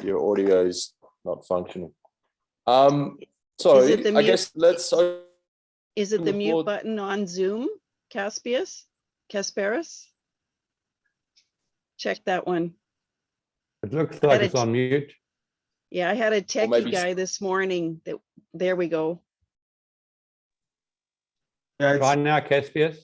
your audio's not functioning. So I guess let's open. Is it the mute button on Zoom, Kasparis? Check that one. It looks like it's on mute. Yeah, I had a techie guy this morning. There we go. Yeah, Try now, Kasparis.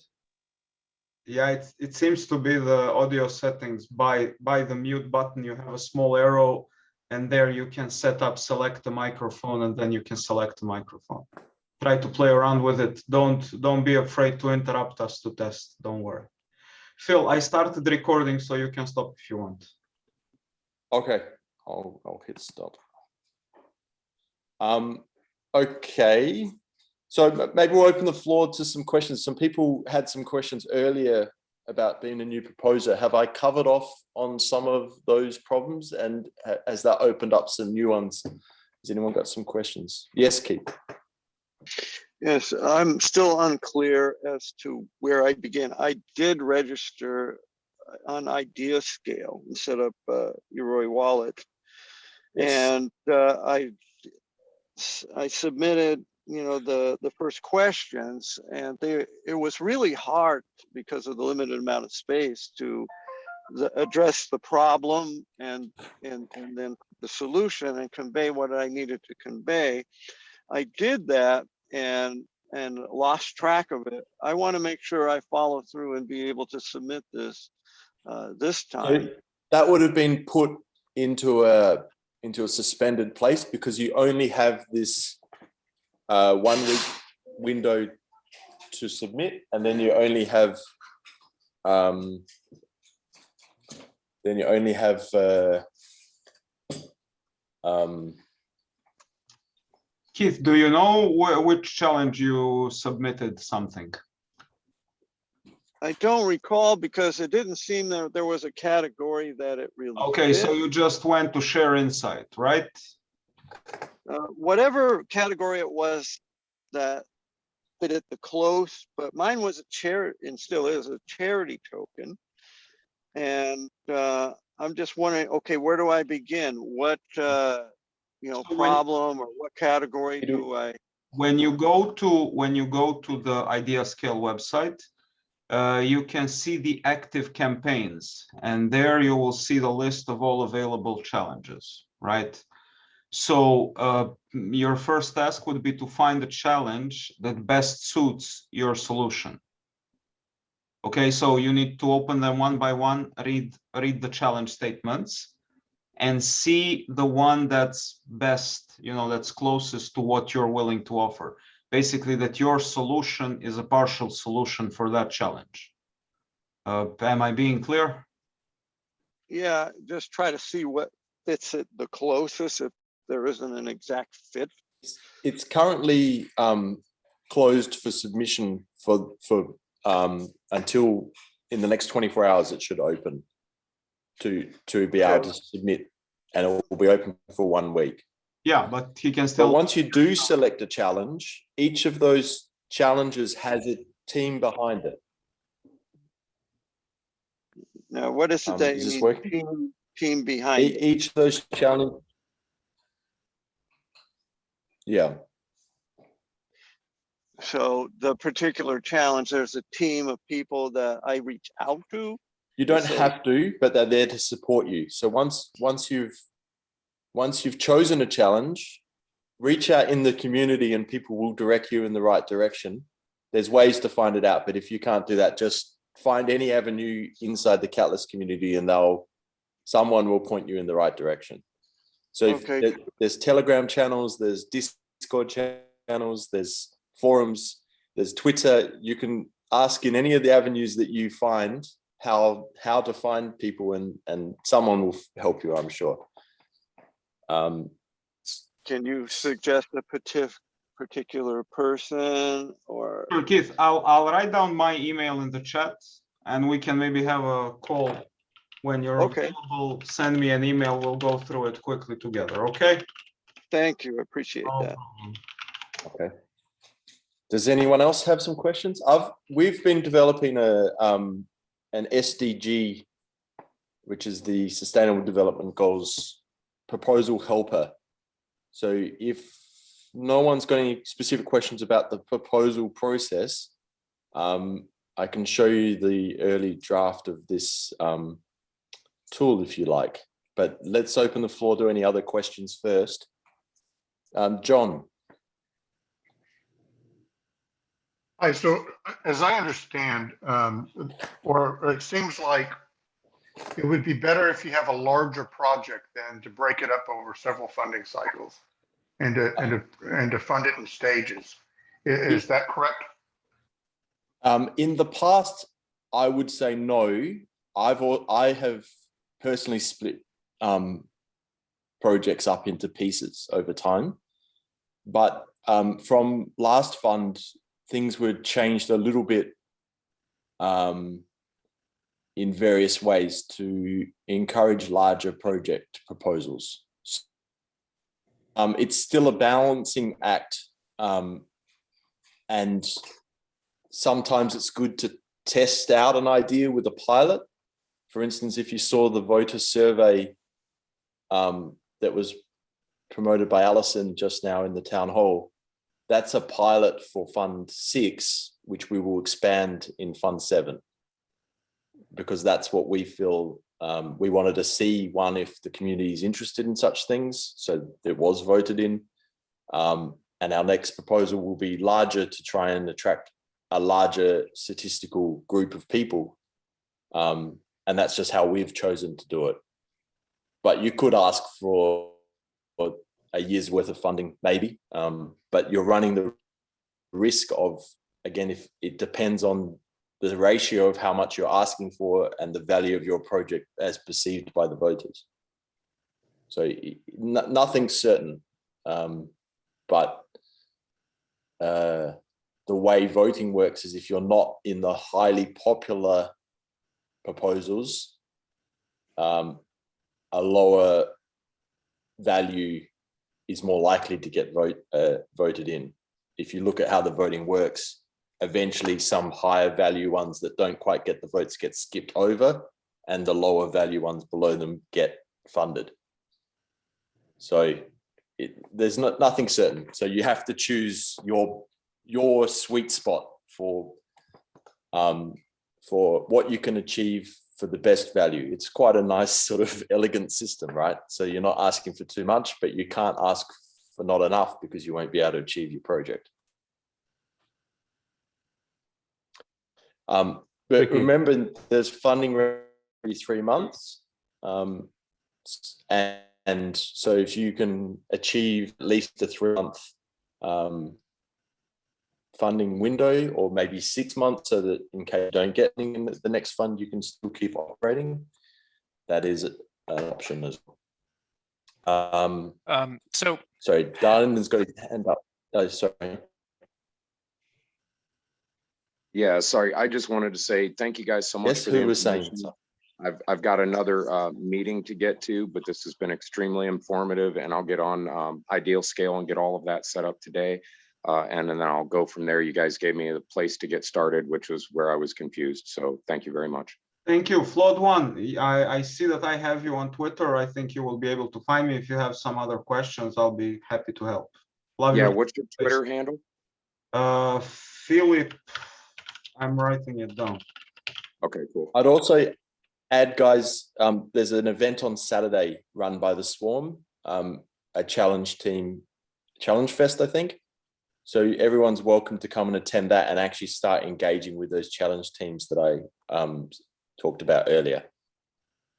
Yeah, it seems to be the audio settings. By the mute button, you have a small arrow, and there you can set up, select the microphone, and then you can select the microphone. Try to play around with it. Don't be afraid to interrupt us to test. Don't worry. Phil, I started recording, so you can stop if you want. Okay, I'll hit stop. Okay, so maybe we'll open the floor to some questions. Some people had some questions earlier about being a new proposer. Have I covered off on some of those problems, and has that opened up some new ones? Has anyone got some questions? Yes, Keith. Yes, I'm still unclear as to where I begin. I did register on Idea Scale and set up Yoroi Wallet, and I submitted, the first questions, and it was really hard because of the limited amount of space to address the problem and then the solution and convey what I needed to convey. I did that and lost track of it. I want to make sure I follow through and be able to submit this this time. So that would have been put into a suspended place because you only have this 1 week window to submit, and then you only have Keith, do you know which challenge you submitted something? I don't recall because it didn't seem that there was a category that it really Okay, fit. so you just went to share insight, right? Whatever category it was that fit it the close, but mine was a charity and still is a charity token. And I'm just wondering, okay, where do I begin? What problem or what category do I? When you go to the Idea Scale website, you can see the active campaigns, and there you will see the list of all available challenges, right? So your first task would be to find a challenge that best suits your solution. Okay, so you need to open them one by one, read the challenge statements, and see the one that's best, that's closest to what you're willing to offer. Basically, that your solution is a partial solution for that challenge. Am I being clear? Yeah, just try to see what fits it the closest if there isn't an exact fit. It's currently closed for submission for until in the next 24 hours. It should open to be able to submit, and it will be open for 1 week. Yeah, but he can still. But once you do select a challenge, each of those challenges has a team behind it. Now, what is it that is you this need team behind it? Each of those challenges. Yeah. So the particular challenge, there's a team of people that I reach out to. You don't have to, but they're there to support you. So once you've chosen a challenge, reach out in the community and people will direct you in the right direction. There's ways to find it out, but if you can't do that, just find any avenue inside the Catalyst community and someone will point you in the right direction. So there's Telegram channels, there's Discord channels, there's forums, there's Twitter. You can ask in any of the avenues that you find how to find people, and someone will help you, I'm sure. Can you suggest a particular person or? Sure, Keith, I'll write down my email in the chat, and we can maybe have a call when you're available. Send me an email. We'll go through it quickly together. Okay. Thank you. I appreciate that. Okay. Does anyone else have some questions? We've been developing an SDG, which is the Sustainable Development Goals proposal helper. So if no one's got any specific questions about the proposal process, I can show you the early draft of this tool if you like. But let's open the floor to any other questions first. John. Hi, so as I understand, or it seems like it would be better if you have a larger project than to break it up over several funding cycles and to fund it in stages. Is that correct? In the past, I would say no. I have personally split projects up into pieces over time, but from last fund, things were changed a little bit in various ways to encourage larger project proposals. It's still a balancing act, and sometimes it's good to test out an idea with a pilot. For instance, if you saw the voter survey that was promoted by Alison just now in the town hall, that's a pilot for Fund 6, which we will expand in Fund 7, because that's what we feel we wanted to see, one, if the community is interested in such things. So it was voted in. And our next proposal will be larger to try and attract a larger statistical group of people. And that's just how we've chosen to do it. But you could ask for a year's worth of funding, maybe, but you're running the risk of, again, if it depends on the ratio of how much you're asking for and the value of your project as perceived by the voters. So nothing's certain, but the way voting works is if you're not in the highly popular proposals, a lower value is more likely to get voted in. If you look at how the voting works, eventually some higher value ones that don't quite get the votes get skipped over, and the lower value ones below them get funded. So there's nothing certain. So you have to choose your sweet spot for what you can achieve for the best value. It's quite a nice sort of elegant system, right? So you're not asking for too much, but you can't ask for not enough because you won't be able to achieve your project. But remember, there's funding every 3 months. And so if you can achieve at least a 3-month funding window, or maybe 6 months, so that in case you don't get anything in the next fund, you can still keep operating. That is an option as well. Sorry, Darren's got his hand up. Oh, sorry. Yeah, sorry. I just wanted to say thank you guys so much. Yes, for the who was saying? I've got another meeting to get to, but this has been extremely informative, and I'll get on Ideal Scale and get all of that set up today. And then I'll go from there. You guys gave me a place to get started, which was where I was confused. So thank you very much. Thank you. Flood One, I see that I have you on Twitter. I think you will be able to find me. If you have some other questions, I'll be happy to help. Love yeah, you. what's your Twitter handle? Philip, I'm writing it down. Okay, cool. I'd also add, guys, there's an event on Saturday run by the Swarm, a challenge fest, I think. So everyone's welcome to come and attend that and actually start engaging with those challenge teams that I talked about earlier.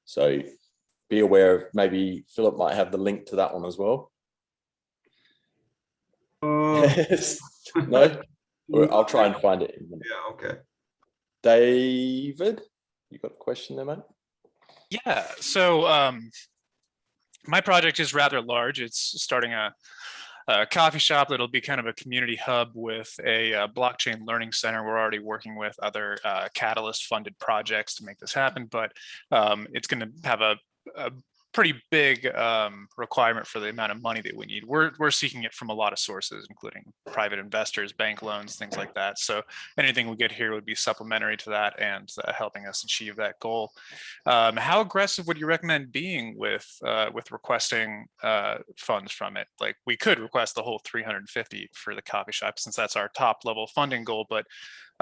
So be aware of, maybe Philip might have the link to that one as well. No? I'll try and find it. Yeah, okay. David, you got a question there, mate? Yeah, so my project is rather large. It's starting a coffee shop that'll be kind of a community hub with a blockchain learning center. We're already working with other Catalyst funded projects to make this happen, but it's going to have a pretty big requirement for the amount of money that we need. We're seeking it from a lot of sources, including private investors, bank loans, things like that. So anything we get here would be supplementary to that and helping us achieve that goal. How aggressive would you recommend being with requesting funds from it? Like, we could request the whole 350 for the coffee shop since that's our top level funding goal, but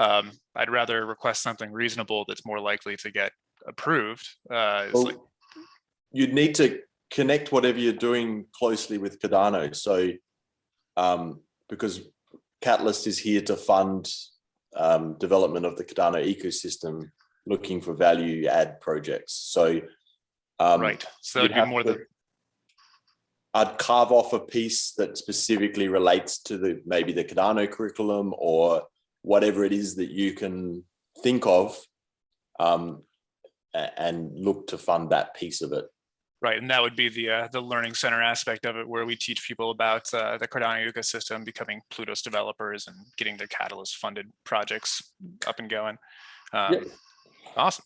I'd rather request something reasonable that's more likely to get approved. Well, you'd need to connect whatever you're doing closely with Cardano. So because Catalyst is here to fund development of the Cardano ecosystem, looking for value add projects. So right. So that'd be more than I'd carve off a piece that specifically relates to maybe the Cardano curriculum or whatever it is that you can think of, and look to fund that piece of it. Right, and that would be the learning center aspect of it, where we teach people about the Cardano ecosystem, becoming Plutos developers, and getting their Catalyst funded projects up and going. Yeah. Awesome.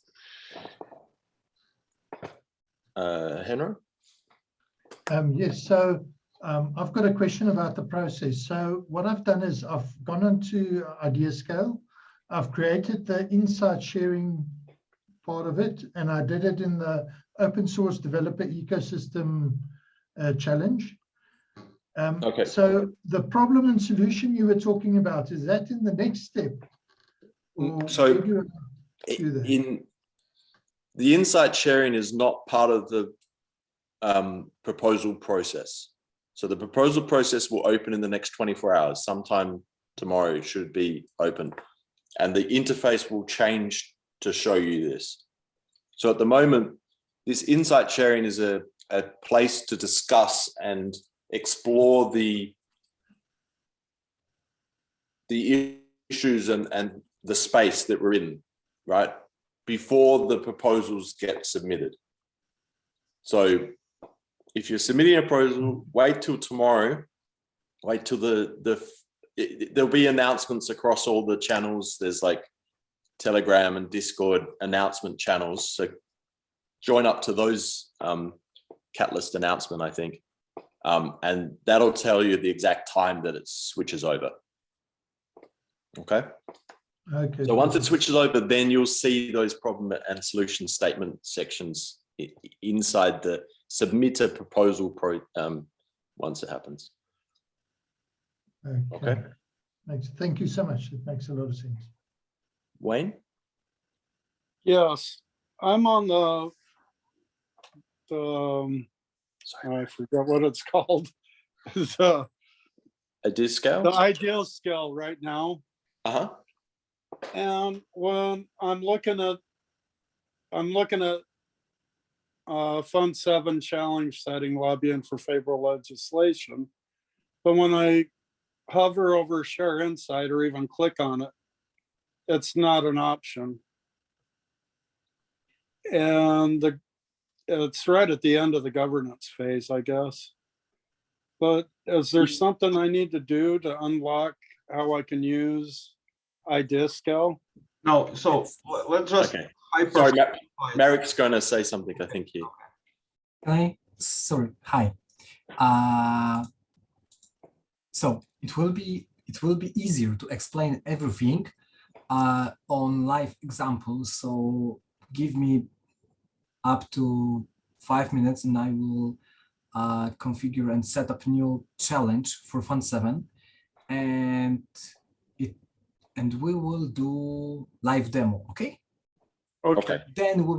Henry? Yes, so I've got a question about the process. So what I've done is I've gone onto IdeaScale. I've created the insight sharing part of it, and I did it in the open source developer ecosystem challenge. Okay. So the problem and solution you were talking about, is that in the next step? So in the insight sharing is not part of the proposal process. So the proposal process will open in the next 24 hours. Sometime tomorrow it should be open. And the interface will change to show you this. So at the moment, this insight sharing is a place to discuss and explore the issues and the space that we're in, right? Before the proposals get submitted. So if you're submitting a proposal, wait till tomorrow, wait till there'll be announcements across all the channels. There's like Telegram and Discord announcement channels. So join up to those Catalyst announcement, I think. And that'll tell you the exact time that it switches over. Okay. Okay. So once it switches over, then you'll see those problem and solution statement sections inside the submit a proposal once it happens. Okay. Thank you so much. It makes a lot of sense. Wayne? Yes, I'm on I forgot what it's called. the IdeaScale? ideal scale right now. Uh-huh. And when I'm looking at Fund 7 challenge setting, lobbying for favorable legislation. But when I hover over share insight or even click on it, it's not an option. And it's right at the end of the governance phase, I guess. But is there something I need to do to unlock how I can use IdeaScale? No, so let's just Okay. Sorry, Marek's going to say something, I think here. Sorry, hi. So it will be easier to explain everything on live examples. So give me up to 5 minutes and I will configure and set up a new challenge for Fund 7, and we will do live demo. Okay. Okay. Then we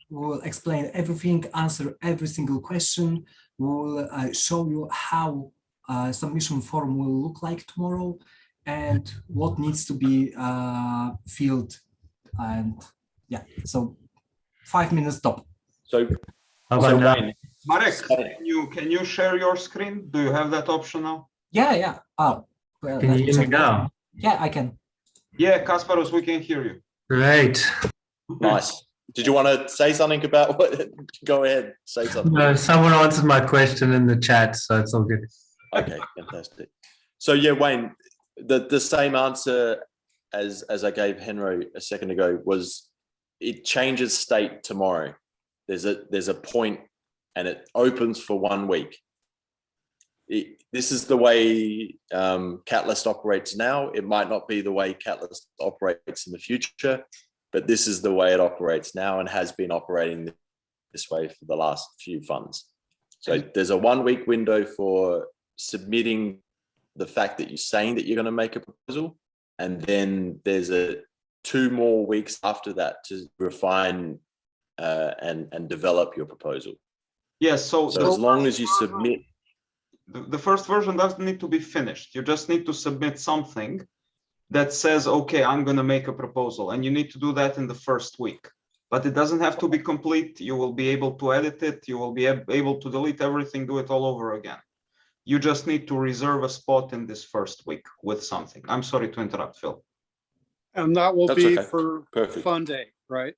will explain everything, answer every single question. We will show you how submission form will look like tomorrow and what needs to be filled. And yeah, so 5 minutes top. How about now? Wayne, Marek, can you share your screen? Do you have that option now? Yeah. Oh, well, Can you hear me now? Yeah, I can. Yeah, Kasparos, we can hear you. Great. nice. Did you want to say something about what? Go ahead, say something. No, someone answered my question in the chat, so it's all good. Okay, fantastic. So yeah, Wayne, the same answer as I gave Henry a second ago was it changes state tomorrow. There's a point and it opens for 1 week. This is the way Catalyst operates now. It might not be the way Catalyst operates in the future, but this is the way it operates now and has been operating this way for the last few funds. So there's a 1 week window for submitting the fact that you're saying that you're going to make a proposal. And then there's 2 more weeks after that to refine and develop your proposal. Yes, so as long as you submit. The first version doesn't need to be finished. You just need to submit something that says, okay, I'm going to make a proposal. And you need to do that in the first week. But it doesn't have to be complete. You will be able to edit it. You will be able to delete everything, do it all over again. You just need to reserve a spot in this first week with something. I'm sorry to interrupt, Phil. And that will That's be okay. for Perfect. Fund 8, right?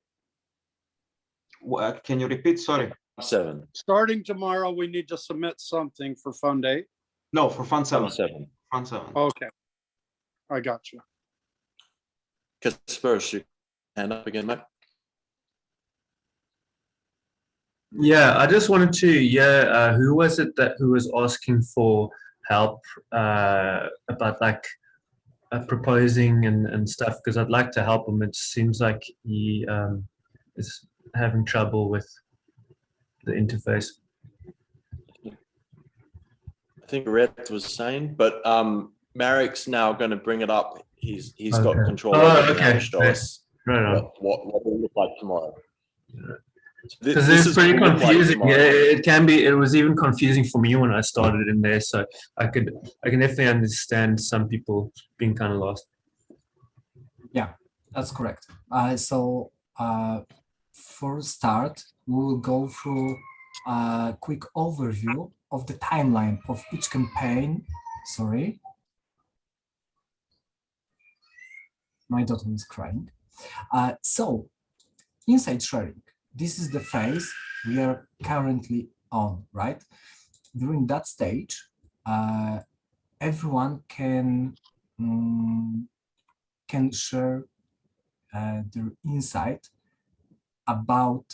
Can you repeat? Sorry. 7. Starting tomorrow, we need to submit something for Fund 8. No, for Fund 7. Fund 7. Fund 7. Okay. I got you. Kasper, should hand up again, mate. Yeah, I just wanted to hear who was it who was asking for help about like proposing and stuff, because I'd like to help him. It seems like he is having trouble with the interface. I think Red was saying, but Marek's now going to bring it up. He's got control over it now to show us what it will look like tomorrow. Because it's pretty confusing. Yeah, it can be. It was even confusing for me when I started in there. So I can definitely understand some people being kind of lost. Yeah, that's correct. So for start, we will go through a quick overview of the timeline of each campaign. Sorry, my daughter is crying. So insight sharing. This is the phase we are currently on, right? During that stage, everyone can share their insight about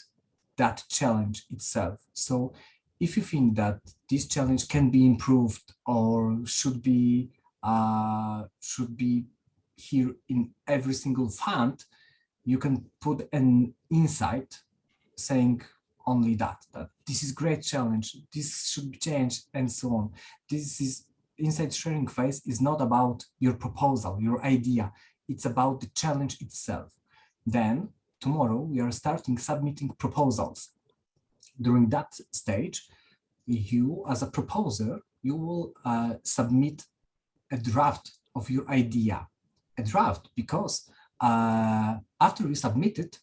that challenge itself. So if you think that this challenge can be improved or should be here in every single fund, you can put an insight saying only that this is great challenge, this should be changed, and so on. This is insight sharing phase is not about your proposal, your idea. It's about the challenge itself. Then tomorrow we are starting submitting proposals. During that stage, you as a proposer, you will submit a draft of your idea. A draft because after you submit it,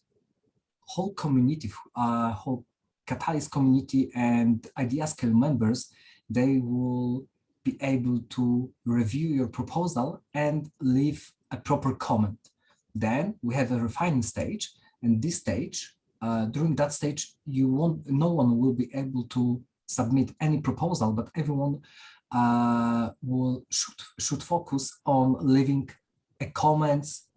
whole community, whole Catalyst community and Idea Scale members, they will be able to review your proposal and leave a proper comment. Then we have a refining stage, and this stage, during that stage, no one will be able to submit any proposal, but everyone should focus on leaving a comments,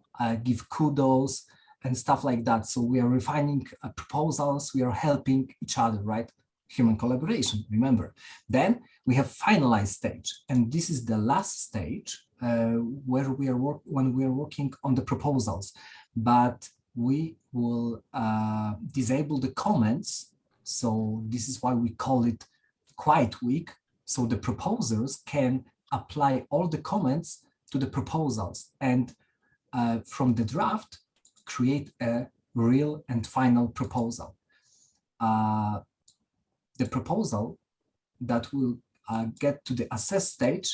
give kudos, and stuff like that. So we are refining proposals, we are helping each other, right? Human collaboration, remember. Then we have finalized stage, and this is the last stage where we are when we are working on the proposals. But we will disable the comments. So this is why we call it quiet week. So the proposers can apply all the comments to the proposals, and from the draft, create a real and final proposal. The proposal that will get to the assess stage,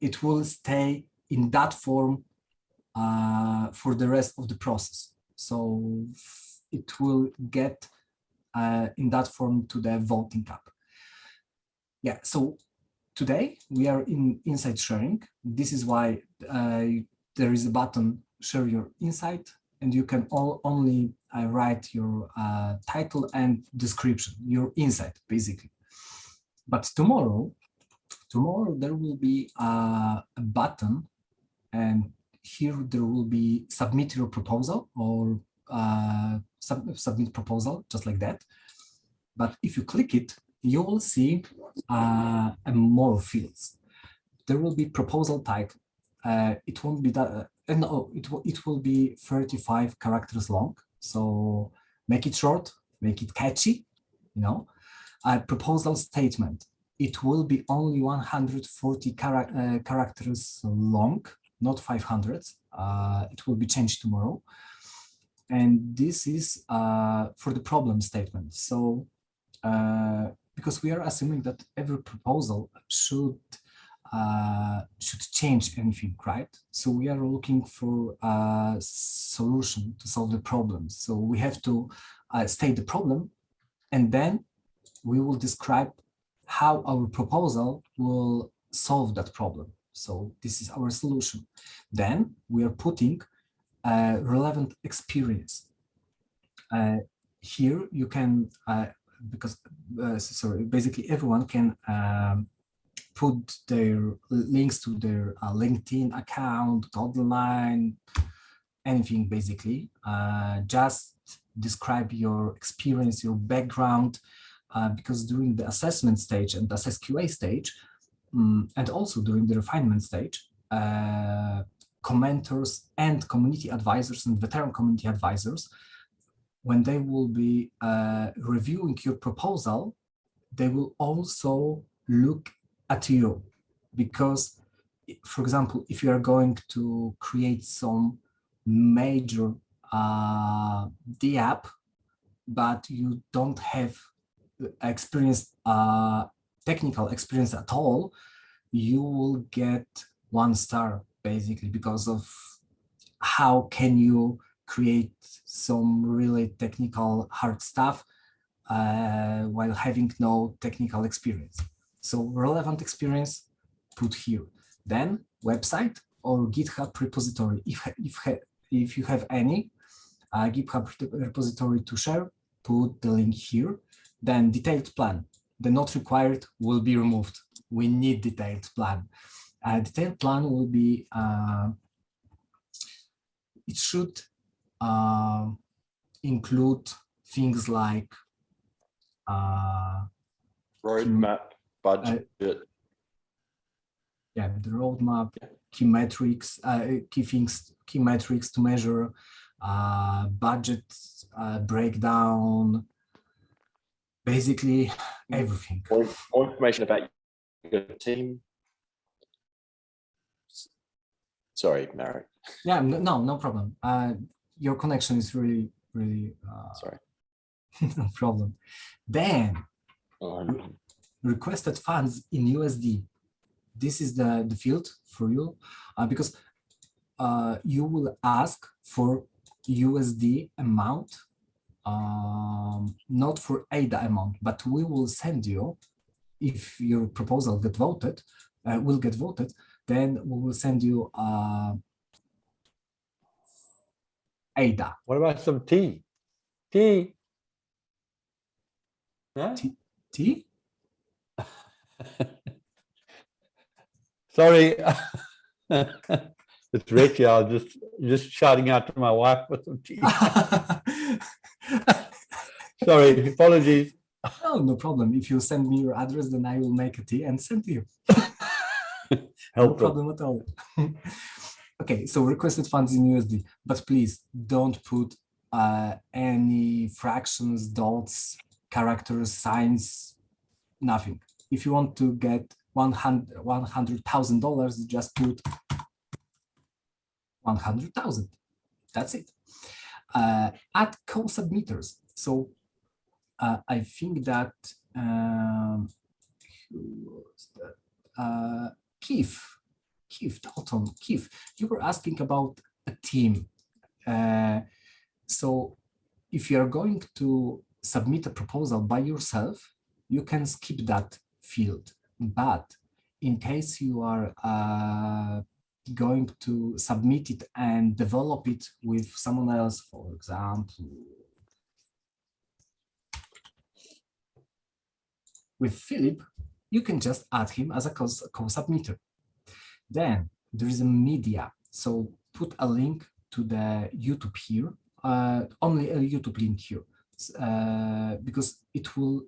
it will stay in that form for the rest of the process. So it will get in that form to the voting cup. Yeah, so today we are in insight sharing. This is why there is a button, share your insight, and you can only write your title and description, your insight, basically. But tomorrow there will be a button, and here there will be submit your proposal or submit proposal, just like that. But if you click it, you will see more fields. There will be proposal type. It won't be that. No, it will be 35 characters long. So make it short, make it catchy. You know, proposal statement. It will be only 140 characters long, not 500. It will be changed tomorrow. And this is for the problem statement. So because we are assuming that every proposal should change anything, right? So we are looking for a solution to solve the problem. So we have to state the problem, and then we will describe how our proposal will solve that problem. So this is our solution. Then we are putting relevant experience. Here you can, basically everyone can put their links to their LinkedIn account, Godline, anything basically. Just describe your experience, your background, because during the assessment stage and assess QA stage, and also during the refinement stage, commenters and community advisors and veteran community advisors, when they will be reviewing your proposal, they will also look at you, because, for example, if you are going to create some major DApp, but you don't have experience, technical experience at all, you will get 1 star basically, because of how can you create some really technical hard stuff while having no technical experience. So relevant experience, put here. Then website or GitHub repository, if you have any GitHub repository to share, put the link here. Then detailed plan, the not required will be removed. We need detailed plan. Detailed plan will be, it should include things like roadmap, budget. Yeah, the roadmap, key metrics, key metrics to measure, budget breakdown, basically everything. More information about your team. Sorry, Marek. Yeah, no problem. Your connection is really Sorry. no problem. Then requested funds in USD. This is the field for you, because you will ask for USD amount, not for ADA amount, but we will send you, if your proposal will get voted, then we will send you ADA. What about some tea? Tea? Huh? Tea? Sorry. It's Rachel, just shouting out to my wife for some tea. Sorry, apologies. No problem. If you send me your address, then I will make a tea and send to you. No problem at all. Okay, so requested funds in USD, but please don't put any fractions, dots, characters, signs, nothing. If you want to get $100,000, just put 100,000. That's it. Add co-submitters. So I think that Keith, you were asking about a team. So if you are going to submit a proposal by yourself, you can skip that field. But in case you are going to submit it and develop it with someone else, for example, with Philip, you can just add him as a co-submitter. Then there is a media. So put a link to the YouTube here, only a YouTube link here, because it will,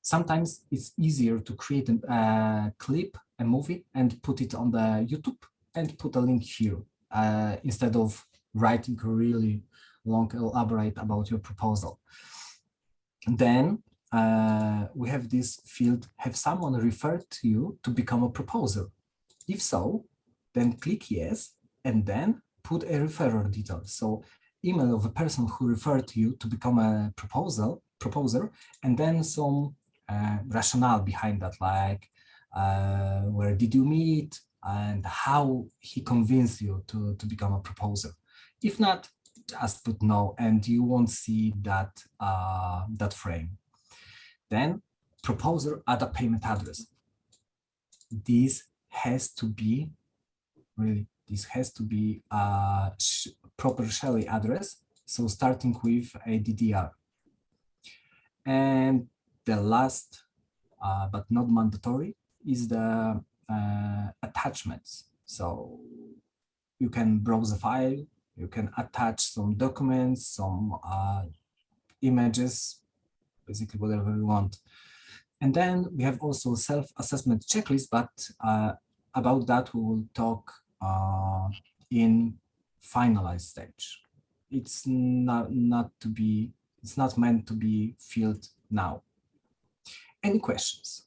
Sometimes it's easier to create a clip, a movie, and put it on the YouTube and put a link here instead of writing a really long elaborate about your proposal. Then we have this field, have someone referred to you to become a proposer? If so, then click yes, and then put a referrer detail. So email of a person who referred to you to become a proposer, and then some rationale behind that, like where did you meet and how he convinced you to become a proposer. If not, just put no, and you won't see that that frame. Then proposer add a payment address. This has to be a proper Shelley address. So starting with a DDR. And the last, but not mandatory, is the attachments. So you can browse a file, you can attach some documents, some images, basically whatever you want. And then we have also self-assessment checklist, but about that we will talk in finalized stage. It's not meant to be filled now. Any questions?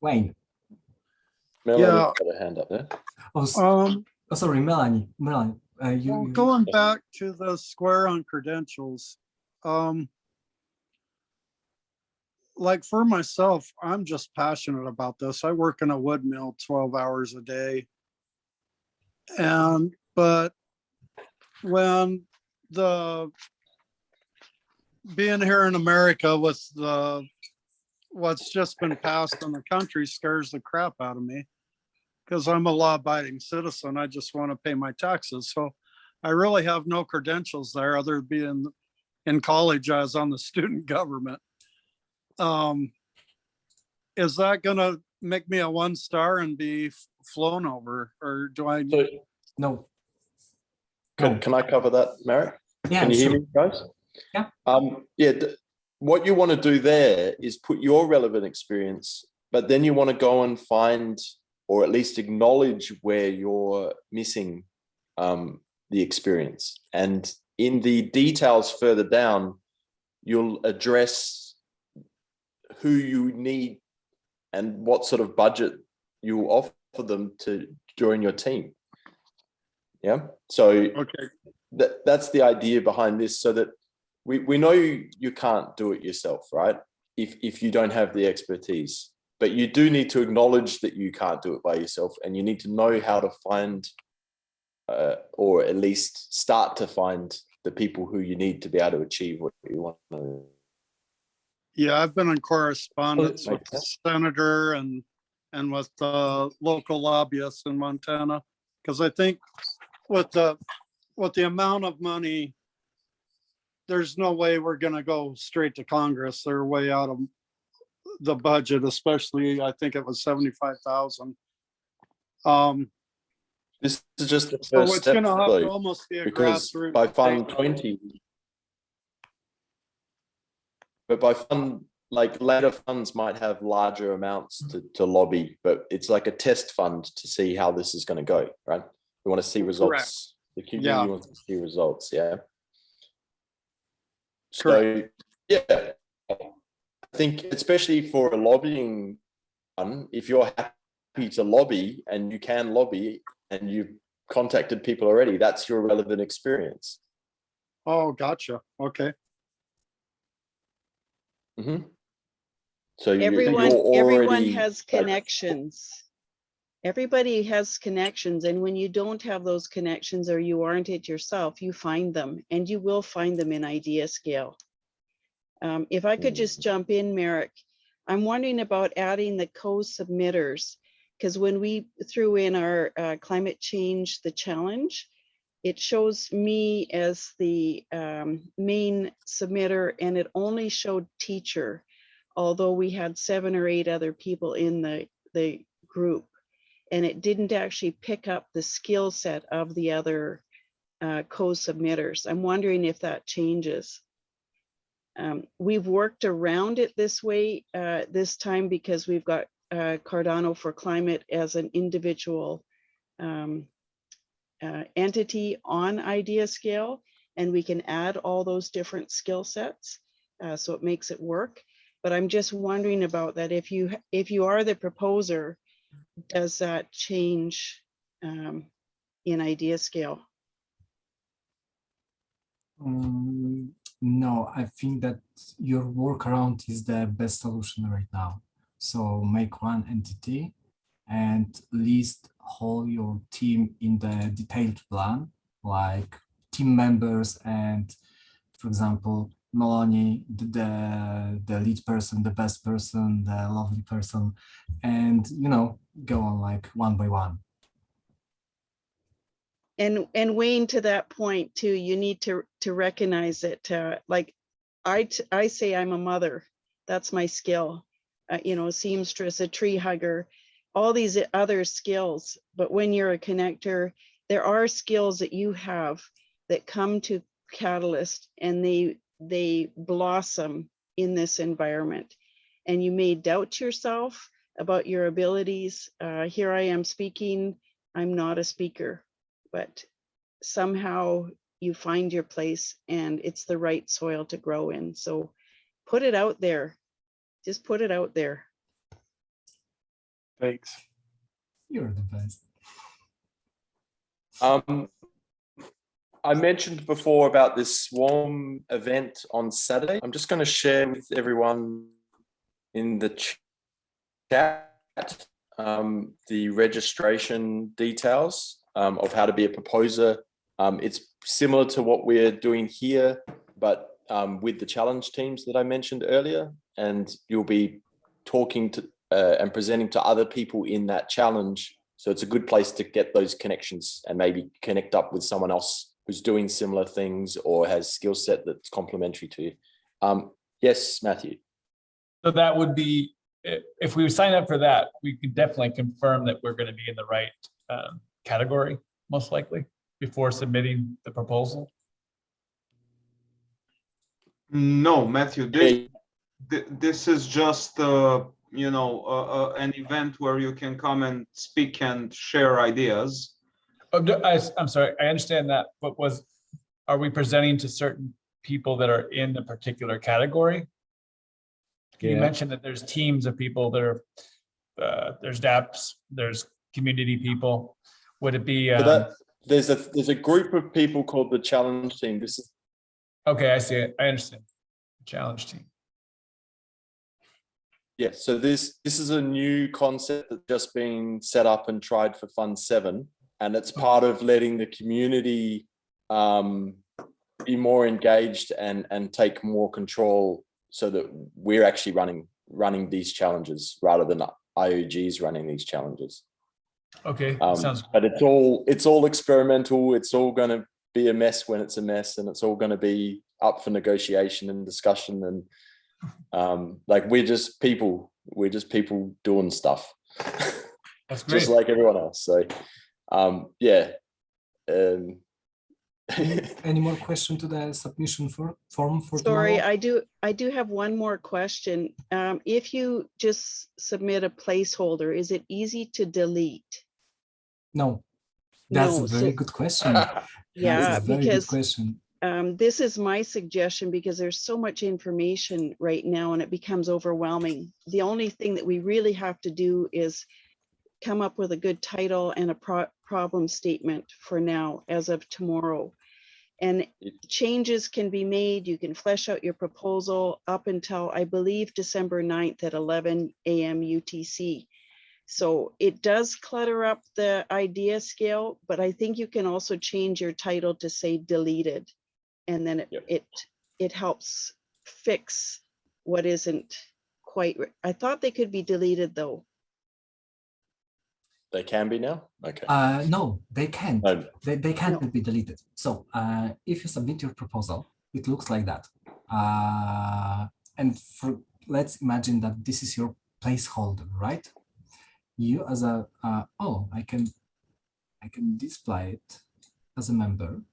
Wayne. Melanie Yeah. got a hand up there. Oh, sorry, Melanie. Going back to the square on credentials, like for myself, I'm just passionate about this. I work in a wood mill 12 hours a day. But when being here in America with what's just been passed in the country scares the crap out of me, because I'm a law-abiding citizen. I just want to pay my taxes. So I really have no credentials there other than being in college. I was on the student government. Is that going to make me a 1-star and be flown over, or do I? No. Can I cover that, Marek? Yeah, can you sure. hear me, guys? Yeah. What you want to do there is put your relevant experience, but then you want to go and find, or at least acknowledge, where you're missing the experience. And in the details further down, you'll address who you need and what sort of budget you offer them to join your team. Yeah. So okay, that's the idea behind this, so that we know you can't do it yourself, right? If you don't have the expertise, but you do need to acknowledge that you can't do it by yourself, and you need to know how to find, or at least start to find, the people who you need to be able to achieve what you want to. Yeah, I've been in correspondence with the senator and with the local lobbyists in Montana, because I think with the amount of money, there's no way we're going to go straight to Congress. They're way out of the budget, especially I think it was 75,000. This is just the So first it's step, going to have though, to almost be a because grassroots. by Fund 20, but by fund, like later funds might have larger amounts to lobby, but it's like a test fund to see how this is going to go, right? We want to see results. Correct. The community wants to see results, yeah. Correct. So yeah, I think especially for a lobbying one, if you're happy to lobby and you can lobby and you've contacted people already, that's your relevant experience. Oh, gotcha. Okay. Mm-hmm. So everyone has connections. Everybody has connections, and when you don't have those connections or you aren't it yourself, you find them, and you will find them in Idea Scale. If I could just jump in, Marek, I'm wondering about adding the co-submitters, because when we threw in our climate change, the challenge, it shows me as the main submitter, and it only showed teacher, although we had 7 or 8 other people in the group, and it didn't actually pick up the skill set of the other co-submitters. I'm wondering if that changes. We've worked around it this way this time because we've got Cardano for Climate as an individual entity on Idea Scale, and we can add all those different skill sets. So it makes it work. But I'm just wondering about that. If you are the proposer, does that change in Idea Scale? No, I think that your workaround is the best solution right now. So make one entity and list all your team in the detailed plan, like team members and, for example, Melanie, the lead person, the best person, the lovely person, and go on like one by one. And Wayne, to that point too, you need to recognize that like I say I'm a mother. That's my skill. Seamstress, a tree hugger, all these other skills. But when you're a connector, there are skills that you have that come to Catalyst and they blossom in this environment. And you may doubt yourself about your abilities. Here I am speaking. I'm not a speaker, but somehow you find your place and it's the right soil to grow in. So put it out there. Just put it out there. Thanks. You're the best. I mentioned before about this swarm event on Saturday. I'm just going to share with everyone in the chat the registration details of how to be a proposer. It's similar to what we're doing here, but with the challenge teams that I mentioned earlier, and you'll be talking to and presenting to other people in that challenge. So it's a good place to get those connections and maybe connect up with someone else who's doing similar things or has skill set that's complementary to you. Yes, Matthew. So that would be, if we sign up for that, we could definitely confirm that we're going to be in the right category, most likely, before submitting the proposal. No, Matthew, this is just an event where you can come and speak and share ideas. I'm sorry, I understand that, but are we presenting to certain people that are in a particular category? You mentioned that there's teams of people that are, there's DApps, there's community people. Would it be? There's a group of people called the challenge team. This is okay. I see it. I understand. Challenge team. Yeah. So this is a new concept that's just been set up and tried for Fund 7, and it's part of letting the community be more engaged and take more control, so that we're actually running these challenges rather than IOGs running these challenges. Okay, sounds. But it's all experimental. It's all going to be a mess when it's a mess, and it's all going to be up for negotiation and discussion. And like we're just people doing stuff. That's great. Just like everyone else. So yeah. Any more question to the submission form for Sorry, tomorrow? I do have one more question. If you just submit a placeholder, is it easy to delete? No, that's No, a very good question. Yeah, that's a very because good question. This is my suggestion, because there's so much information right now and it becomes overwhelming. The only thing that we really have to do is come up with a good title and a problem statement for now as of tomorrow. And changes can be made. You can flesh out your proposal up until, I believe, December 9th at 11 a.m. UTC. So it does clutter up the idea scale, but I think you can also change your title to say deleted. And then it helps fix what isn't quite. I thought they could be deleted though. They can be now? Okay. No, they can't. No. They can't be deleted. So if you submit your proposal, it looks like that. And let's imagine that this is your placeholder, right? You as a I can display it as a member.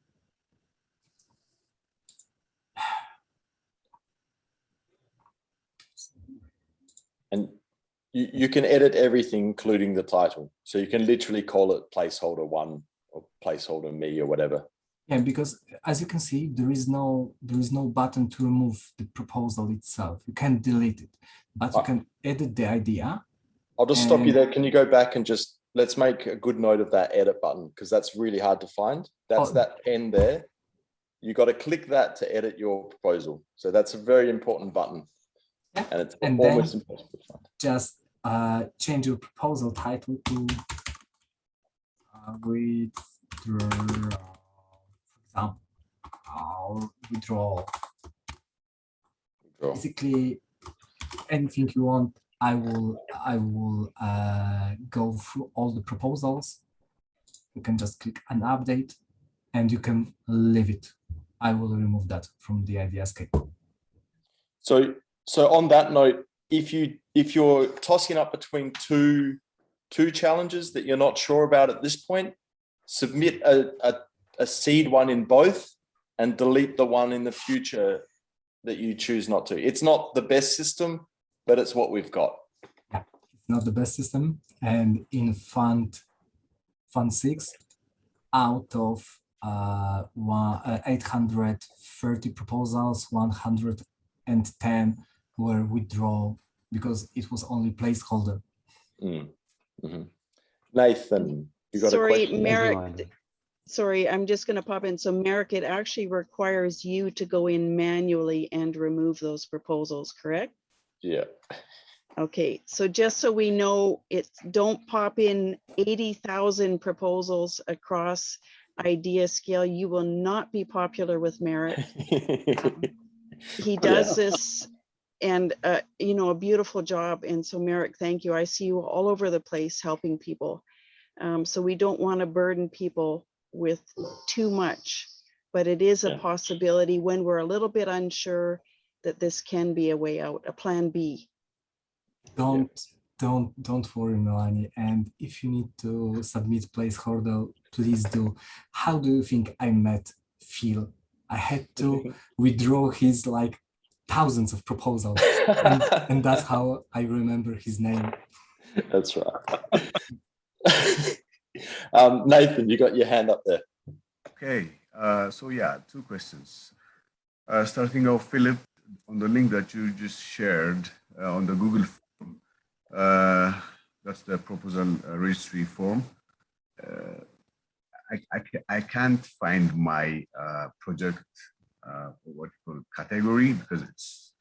And you can edit everything, including the title. So you can literally call it placeholder 1 or placeholder me or whatever. Yeah, because as you can see, there is no button to remove the proposal itself. You can delete it, but you can edit the idea. I'll just stop you there. Can you go back and just let's make a good note of that edit button, because that's really hard to find. That's that pen there. You got to click that to edit your proposal. So that's a very important button. Yeah. And it's and almost then impossible to find. Just change your proposal title to withdraw, for example, withdrawal. Basically, anything you want. I will go through all the proposals. You can just click an update, and you can leave it. I will remove that from the idea scale. So on that note, if you're tossing up between two challenges that you're not sure about at this point, submit a seed one in both and delete the one in the future that you choose not to. It's not the best system, but it's what we've got. Yeah, it's not the best system. And in Fund 6, out of 830 proposals, 110 were withdrawn because it was only placeholder. Nathan, you got a question? Merrick, sorry, I'm just going to pop in. So Merrick, it actually requires you to go in manually and remove those proposals, correct? Yeah. Okay, so just so we know, don't pop in 80,000 proposals across idea scale. You will not be popular with Merrick. He does this and you know, a beautiful job. And so Merrick, thank you. I see you all over the place helping people. So we don't want to burden people with too much, but it is a possibility when we're a little bit unsure that this can be a way out, a plan B. Don't worry, Melanie. And if you need to submit placeholder, please do. How do you think I met Phil? I had to withdraw his like thousands of proposals, and that's how I remember his name. That's right. Nathan, you got your hand up there. Okay, so yeah, 2 questions. Starting off, Philip, on the link that you just shared on the Google form, that's the proposal registry form. I can't find my project what you call category because it's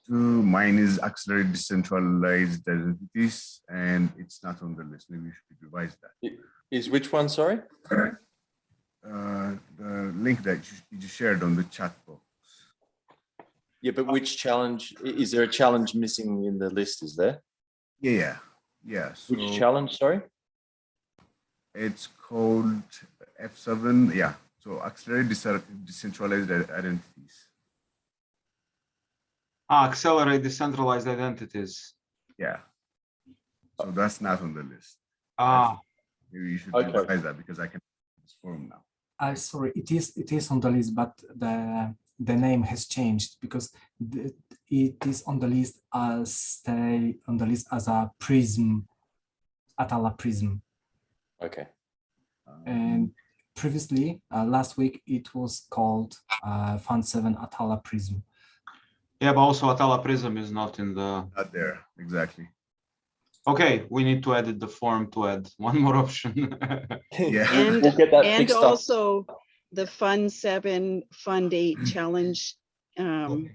mine is accelerated decentralized identities and it's not on the list. Maybe we should revise that. Is which one? Sorry. The link that you just shared on the chat box. Yeah, but which challenge? Is there a challenge missing in the list? Is there? Yeah. So which challenge? Sorry. It's called F7. Yeah. So accelerate decentralized identities. Accelerate decentralized identities. Yeah. So that's not on the list. Maybe you should revise that because I can this forum now. Sorry, it is on the list, but the name has changed because it is on the list as a Prism, Atala Prism. Okay. And previously, last week, it was called Fund 7 Atala Prism. Yeah, but also Atala Prism is not in the... Not there, exactly. Okay, we need to edit the form to add one more option. Yeah. And, we'll get that and fixed also the Fund 7, Fund 8 challenge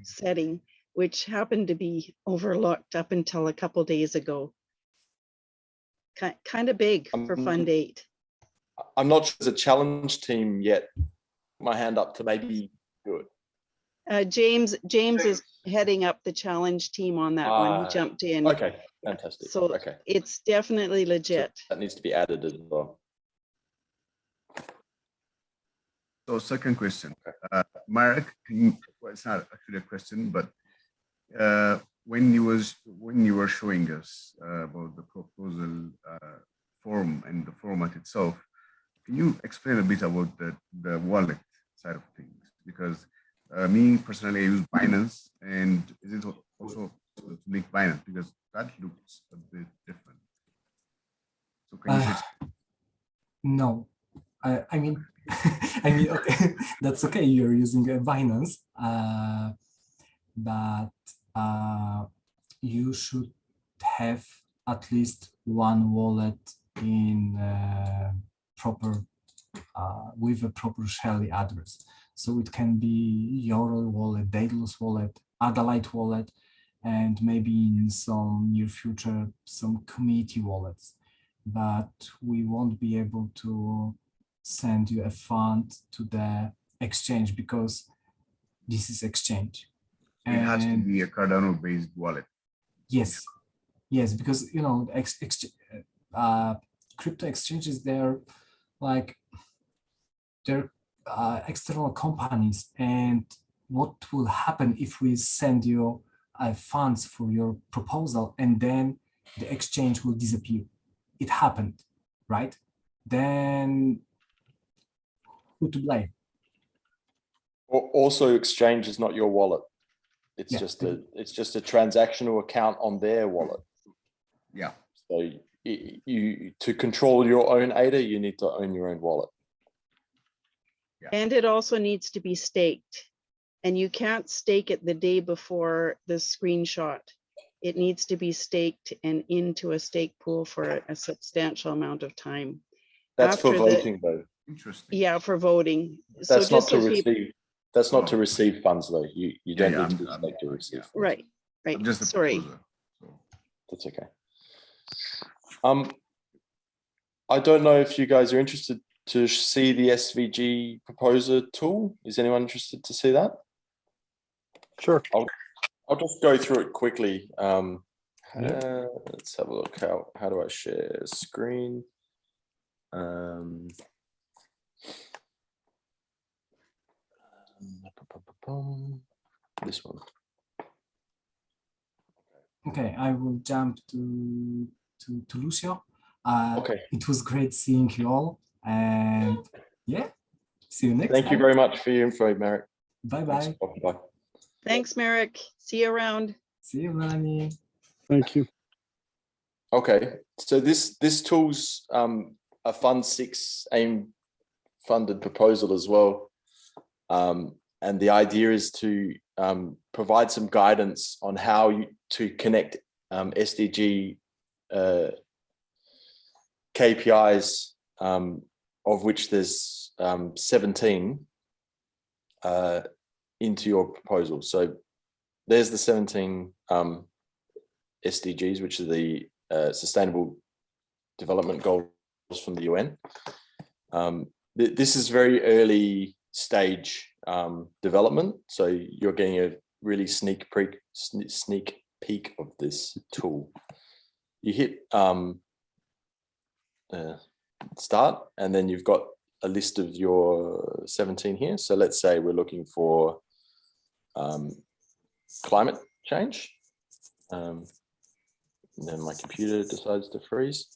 setting, which happened to be overlooked up until a couple days ago. Kind of big for Fund 8. I'm not sure there's a challenge team yet. My hand up to maybe do it. James is heading up the challenge team on that one. He jumped in. Okay, fantastic. So it's definitely legit. So that needs to be added as well. So second question, Marek, well, it's not actually a question, but when you were showing us about the proposal form and the format itself, can you explain a bit about the wallet side of things? Because me personally, I use Binance, and is it also to link Binance? Because that looks a bit different. So can you say? No, I mean, I mean, okay, that's okay. You're using a Binance, but you should have at least one wallet in proper with a proper Shelley address. So it can be Yoroi wallet, Daedalus wallet, Adalite wallet, and maybe in some near future some community wallets. But we won't be able to send you a fund to the exchange because this is exchange. It has to be a Cardano-based wallet. Yes, yes, because crypto exchanges, they're external companies, and what will happen if we send you funds for your proposal and then the exchange will disappear? It happened, right? Then who to blame? Also, exchange is not your wallet. It's just a transactional account on their wallet. Yeah. So you to control your own ADA, you need to own your own wallet. Yeah. And it also needs to be staked. And you can't stake it the day before the screenshot. It needs to be staked and into a stake pool for a substantial amount of time. That's for voting, though. Interesting. Yeah, for voting. That's so not to so receive. That's not to receive funds, though. You don't need to stake to receive. Yeah. Right. I'm just a Sorry. proposer, so. That's okay. I don't know if you guys are interested to see the SVG proposer tool. Is anyone interested to see that? Sure. I'll just go through it quickly. Let's have a look. How do I share screen? This one. Okay, I will jump to Lucio. Okay. It was great seeing you all, and yeah, see you next time. Thank you very much for your info, Merrick. Bye-bye. Bye. Thanks, Merrick. See you around. See you, Melanie. Thank you. Okay, so this tool's a Fund 6 AIM funded proposal as well. And the idea is to provide some guidance on how to connect SDG KPIs, of which there's 17 into your proposal. So there's the 17 SDGs, which are the Sustainable Development Goals from the UN. This is very early stage development, so you're getting a really sneak peek of this tool. You hit start, and then you've got a list of your 17 here. So let's say we're looking for climate change. And then my computer decides to freeze.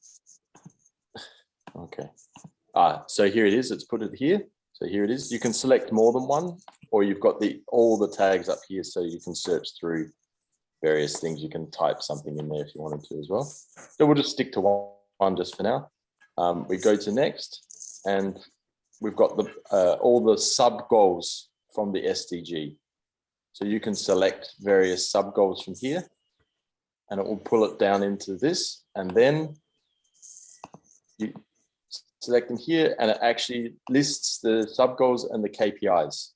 Okay. So here it is. It's put it here. So here it is. You can select more than one, or you've got all the tags up here, so you can search through various things. You can type something in there if you wanted to as well. So we'll just stick to one just for now. We go to next, and we've got all the sub goals from the SDG. So you can select various sub goals from here, and it will pull it down into this, and then you select them here, and it actually lists the sub goals and the KPIs.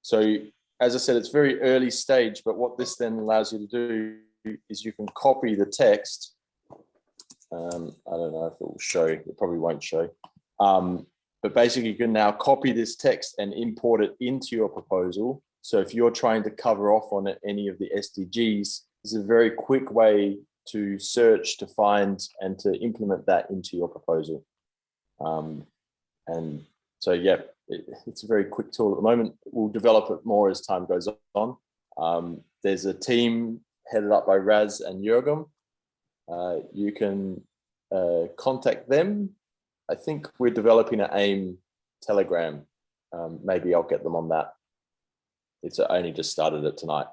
So as I said, it's very early stage, but what this then allows you to do is you can copy the text. I don't know if it will show, it probably won't show. But basically you can now copy this text and import it into your proposal. So if you're trying to cover off on any of the SDGs, it's a very quick way to search, to find, and to implement that into your proposal. And so, yeah, it's a very quick tool at the moment. We'll develop it more as time goes on. There's a team headed up by Raz and Jurgum. You can contact them. I think we're developing an AIM Telegram. Maybe I'll get them on that. It's only just started it tonight.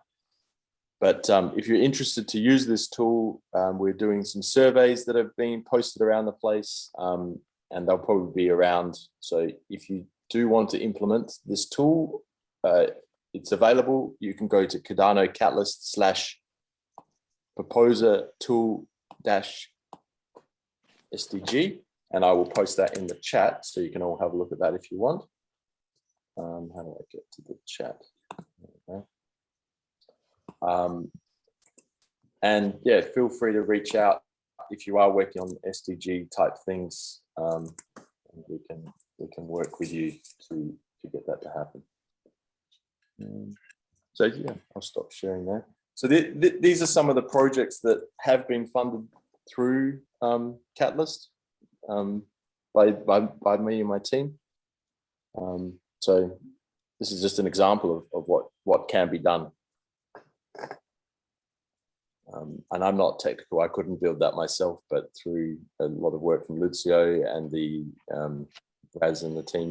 But if you're interested to use this tool, we're doing some surveys that have been posted around the place, and they'll probably be around. So if you do want to implement this tool, it's available. You can go to Cardano Catalyst /proposer tool -SDG, and I will post that in the chat so you can all have a look at that if you want. How do I get to the chat? Okay. And yeah, feel free to reach out if you are working on SDG type things. We can work with you to get that to happen. So yeah, I'll stop sharing that. So these are some of the projects that have been funded through Catalyst by me and my team. So this is just an example of what can be done. And I'm not technical, I couldn't build that myself, but through a lot of work from Lucio and the Raz and the team,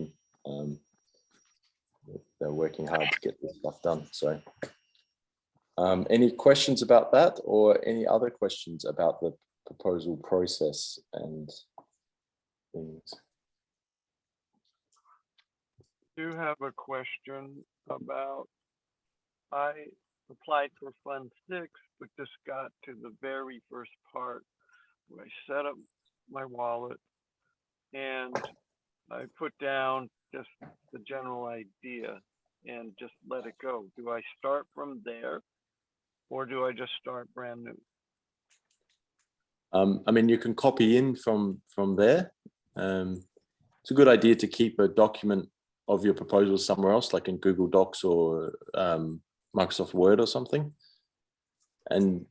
they're working hard to get this stuff done. So any questions about that, or any other questions about the proposal process and things? I do have a question about, I applied for Fund 6, but just got to the very first part where I set up my wallet and I put down just the general idea and just let it go. Do I start from there or do I just start brand new? I mean, you can copy in from there. It's a good idea to keep a document of your proposal somewhere else, like in Google Docs or Microsoft Word or something. And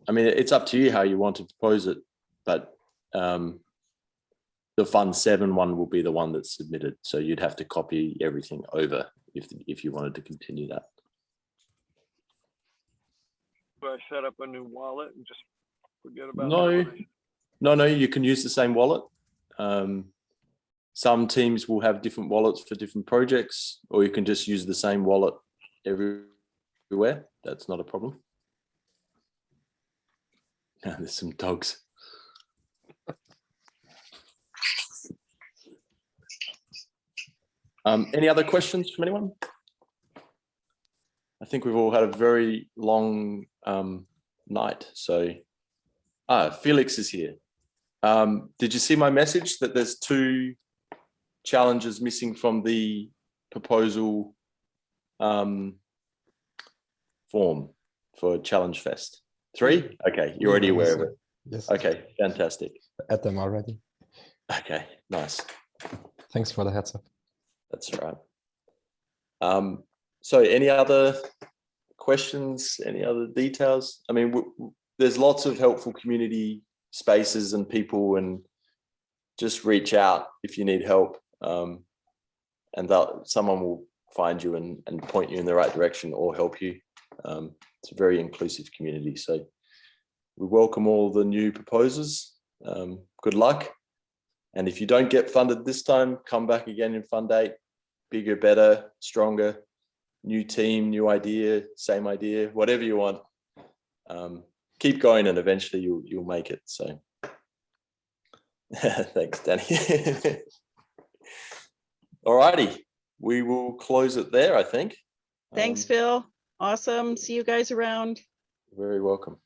I mean, it's up to you how you want to propose it, but the Fund 7 one will be the one that's submitted. So you'd have to copy everything over if you wanted to continue that. Do I set up a new wallet and just forget about No, you can use the same wallet. Some teams will have different wallets for different projects, or you can just use the same wallet everywhere. That's not a problem. There's some dogs. Any other questions from anyone? I think we've all had a very long night. So, Felix is here. Did you see my message that there's 2 challenges missing from the proposal form for Challenge Fest? 3? Okay, you're already aware of it. Yes. Okay, fantastic. At them already. Okay, nice. Thanks for the heads up. That's all right. So any other questions, any other details? I mean, there's lots of helpful community spaces and people, and just reach out if you need help. And someone will find you and point you in the right direction or help you. It's a very inclusive community. So we welcome all the new proposers. Good luck. And if you don't get funded this time, come back again in Fund 8. Bigger, better, stronger, new team, new idea, same idea, whatever you want. Keep going and eventually you'll make it. So thanks, Danny. All righty, we will close it there, I think. Thanks, Phil. Awesome. See you guys around. Very welcome.